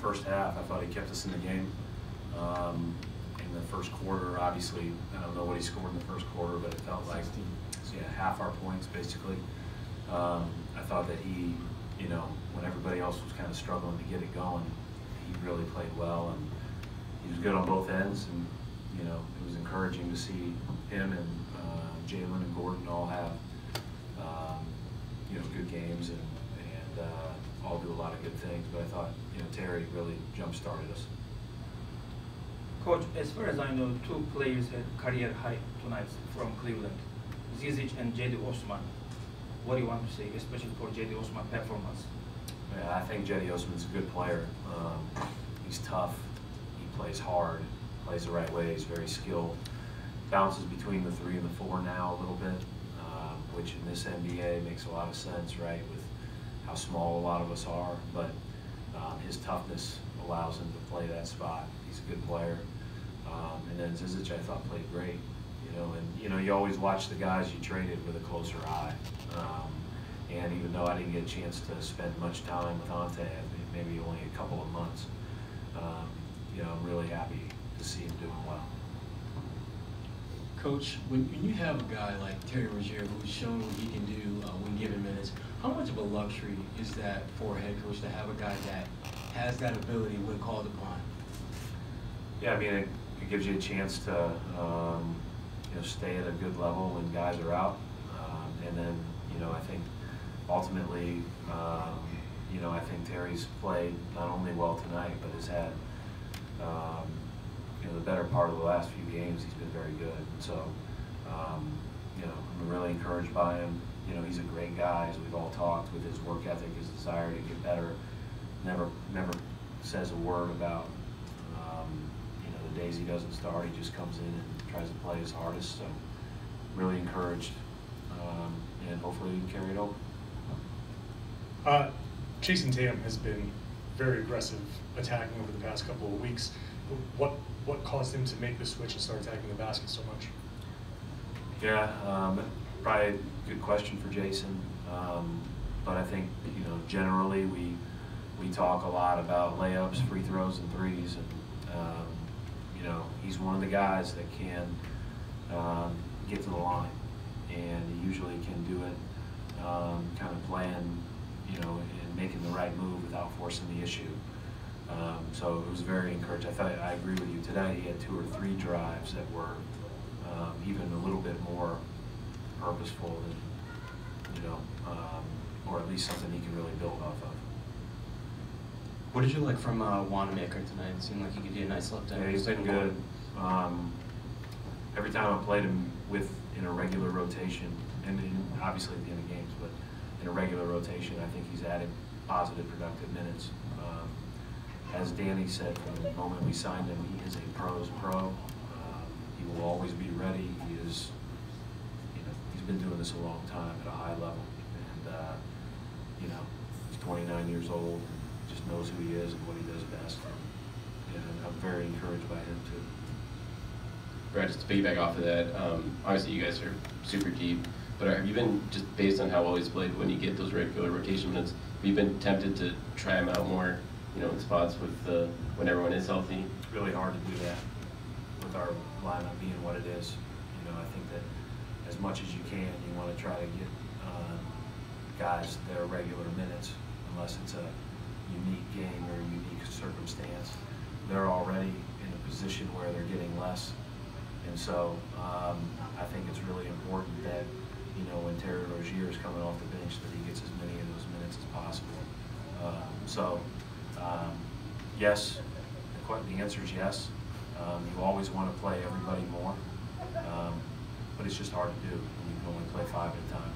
first half. I thought he kept us in the game. In the first quarter, obviously, I don't know what he scored in the first quarter, but it felt like half our points basically. I thought that he, when everybody else was kind of struggling to get it going, he really played well, and he was good on both ends. And it was encouraging to see him and Jalen and Gordon all have good games and all do a lot of good things. But I thought Terry really jump-started us. Coach, as far as I know, two players had career high tonight from Cleveland, Zizic and Cedi Osman. What do you want to say, especially for Cedi Osman performance? Yeah, I think Cedi Osman's a good player. He's tough. He plays hard. Plays the right way. He's very skilled. Bounces between the 3 and the 4 now a little bit, which in this NBA makes a lot of sense, right, with how small a lot of us are. But his toughness allows him to play that spot. He's a good player. And then Zizic, I thought, played great. And you always watch the guys you traded with a closer eye. And even though I didn't get a chance to spend much time with Ante, maybe only a couple of months, I'm really happy to see him doing well. Coach, when you have a guy like Terry Rozier who's shown what he can do when given minutes, how much of a luxury is that for a head coach to have a guy that has that ability when called upon? Yeah, I mean, it gives you a chance to stay at a good level when guys are out, and then I think ultimately I think Terry's played not only well tonight, but has had the better part of the last few games. He's been very good. And so I'm really encouraged by him. He's a great guy, as we've all talked, with his work ethic, his desire to get better. Never says a word about the days he doesn't start. He just comes in and tries to play his hardest. So really encouraged, and hopefully we can carry it over. Jason Tatum has been very aggressive attacking over the past couple of weeks. What caused him to make the switch and start attacking the basket so much? Yeah, probably a good question for Jason. But I think generally we talk a lot about layups, free throws, and threes, and he's one of the guys that can get to the line, and he usually can do it kind of playing, and making the right move without forcing the issue. So it was very encouraging. I agree with you. Today he had 2 or 3 drives that were even a little bit more purposeful than, or at least something he can really build off of. What did you like from Wanamaker tonight? It seemed like he could do a nice left hand. Yeah, he's been good. Every time I played him in a regular rotation, and obviously at the end of games, but in a regular rotation, I think he's added positive, productive minutes. As Danny said, from the moment we signed him, he is a pro's pro. He will always be ready. He is, he's been doing this a long time at a high level, and he's 29 years old, and just knows who he is and what he does best. And I'm very encouraged by him too. Brad, just to piggyback off of that, obviously you guys are super deep, but have you been, just based on how well he's played, when you get those regular rotation minutes, have you been tempted to try him out more, in spots with when everyone is healthy? It's really hard to do that with our lineup being what it is. I think that as much as you can, you want to try to get guys their regular minutes, unless it's a unique game or a unique circumstance. They're already in a position where they're getting less. And so I think it's really important that, when Terry Rozier is coming off the bench, that he gets as many of those minutes as possible. Yes, the answer is yes. You always want to play everybody more, but it's just hard to do. You can only play 5 at a time.